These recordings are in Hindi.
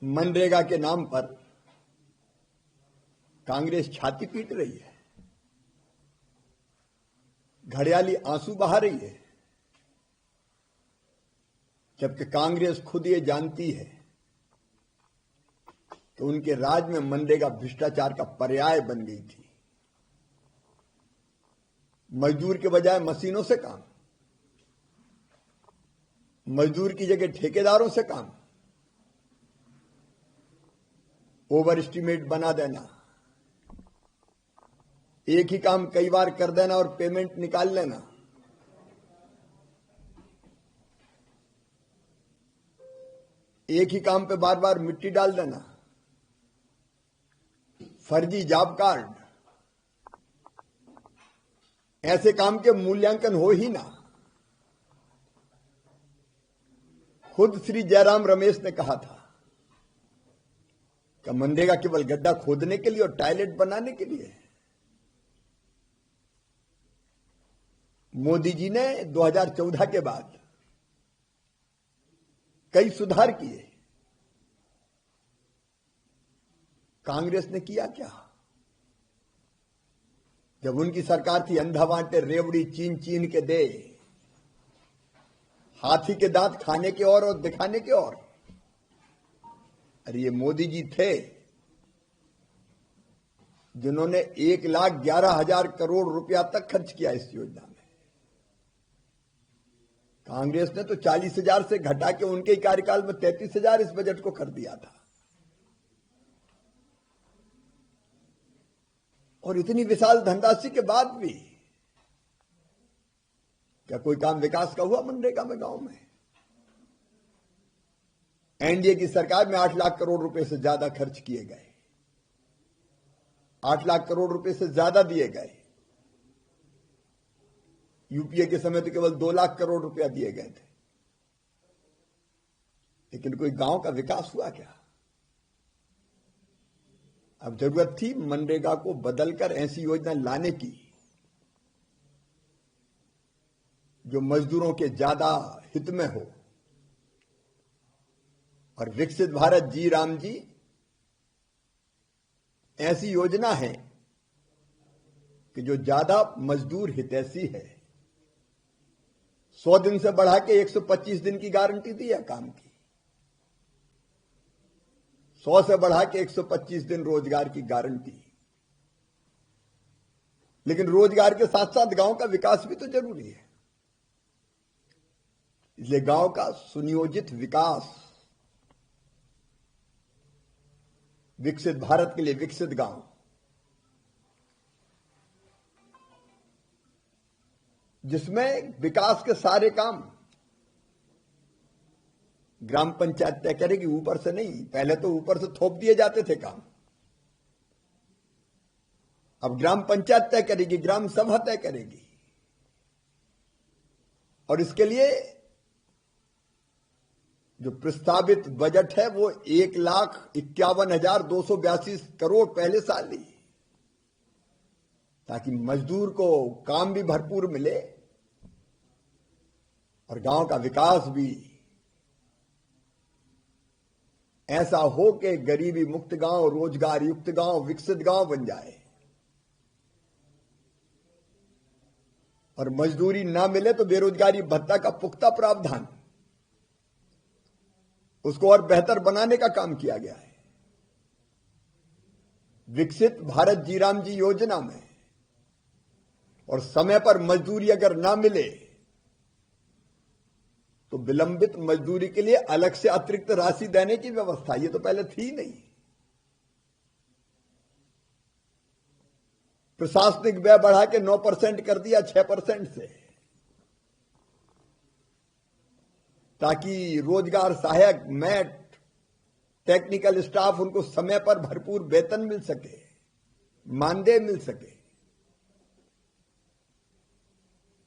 मनरेगा के नाम पर कांग्रेस छाती पीट रही है, घड़ियाली आंसू बहा रही है, जबकि कांग्रेस खुद ये जानती है कि उनके राज में मनरेगा भ्रष्टाचार का पर्याय बन गई थी। मजदूर के बजाय मशीनों से काम, मजदूर की जगह ठेकेदारों से काम, ओवर एस्टिमेट बना देना, एक ही काम कई बार कर देना और पेमेंट निकाल लेना, एक ही काम पे बार बार मिट्टी डाल देना, फर्जी जॉब कार्ड, ऐसे काम के मूल्यांकन हो ही ना। खुद श्री जयराम रमेश ने कहा था कि मनरेगा केवल गड्ढा खोदने के लिए और टॉयलेट बनाने के लिए। मोदी जी ने 2014 के बाद कई सुधार किए, कांग्रेस ने किया क्या? जब उनकी सरकार थी अंधा बांटे रेवड़ी चीन चीन के दे, हाथी के दांत खाने के और दिखाने के और। अरे ये मोदी जी थे जिन्होंने 1,11,000 करोड़ रुपया तक खर्च किया इस योजना में। कांग्रेस ने तो 40,000 से घटा के उनके ही कार्यकाल में 33,000 इस बजट को कर दिया था। और इतनी विशाल धनराशि के बाद भी क्या कोई काम विकास का हुआ मनरेगा में? गांव में एनडीए की सरकार में 8 लाख करोड़ रुपए से ज्यादा खर्च किए गए, 8 लाख करोड़ रुपए से ज्यादा दिए गए। यूपीए के समय तो केवल 2 लाख करोड़ रुपया दिए गए थे, लेकिन कोई गांव का विकास हुआ क्या? अब जरूरत थी मनरेगा को बदलकर ऐसी योजना लाने की जो मजदूरों के ज्यादा हित में हो। और विकसित भारत जी राम जी ऐसी योजना है कि जो ज्यादा मजदूर हितैषी है। 100 दिन से बढ़ा के 125 दिन की गारंटी दी है काम की, 100 से बढ़ा के 125 दिन रोजगार की गारंटी। लेकिन रोजगार के साथ साथ गांव का विकास भी तो जरूरी है, इसलिए गांव का सुनियोजित विकास, विकसित भारत के लिए विकसित गांव, जिसमें विकास के सारे काम ग्राम पंचायत तय करेगी, ऊपर से नहीं। पहले तो ऊपर से थोप दिए जाते थे काम, अब ग्राम पंचायत तय करेगी, ग्राम सभा तय करेगी। और इसके लिए जो प्रस्तावित बजट है वो 1,51,282 करोड़ पहले साल ही, ताकि मजदूर को काम भी भरपूर मिले और गांव का विकास भी ऐसा हो कि गरीबी मुक्त गांव, रोजगार युक्त गांव, विकसित गांव बन जाए। और मजदूरी ना मिले तो बेरोजगारी भत्ता का पुख्ता प्रावधान, उसको और बेहतर बनाने का काम किया गया है। विकसित भारत जी राम जी योजना में और समय पर मजदूरी अगर ना मिले तो विलंबित मजदूरी के लिए अलग से अतिरिक्त राशि देने की व्यवस्था, ये तो पहले थी नहीं। प्रशासनिक व्यय बढ़ा के 9% कर दिया 6% से, ताकि रोजगार सहायक, मैट, टेक्निकल स्टाफ, उनको समय पर भरपूर वेतन मिल सके, मानदेय मिल सके।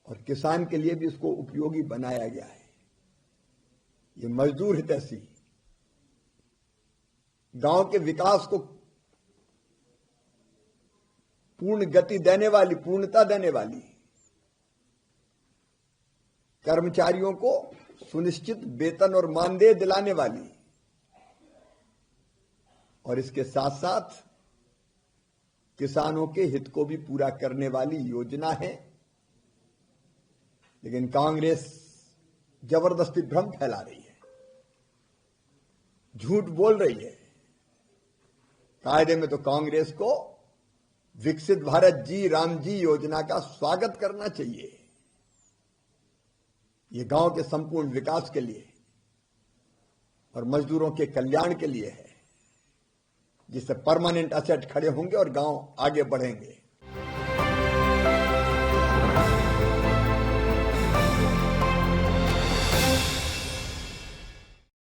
और किसान के लिए भी इसको उपयोगी बनाया गया है। ये मजदूर हितैषी, गांव के विकास को पूर्ण गति देने वाली, पूर्णता देने वाली, कर्मचारियों को सुनिश्चित वेतन और मानदेय दिलाने वाली और इसके साथ साथ किसानों के हित को भी पूरा करने वाली योजना है। लेकिन कांग्रेस जबरदस्ती भ्रम फैला रही है, झूठ बोल रही है। कायदे में तो कांग्रेस को विकसित भारत जी राम जी योजना का स्वागत करना चाहिए। ये गांव के संपूर्ण विकास के लिए और मजदूरों के कल्याण के लिए है, जिससे परमानेंट असेट खड़े होंगे और गांव आगे बढ़ेंगे।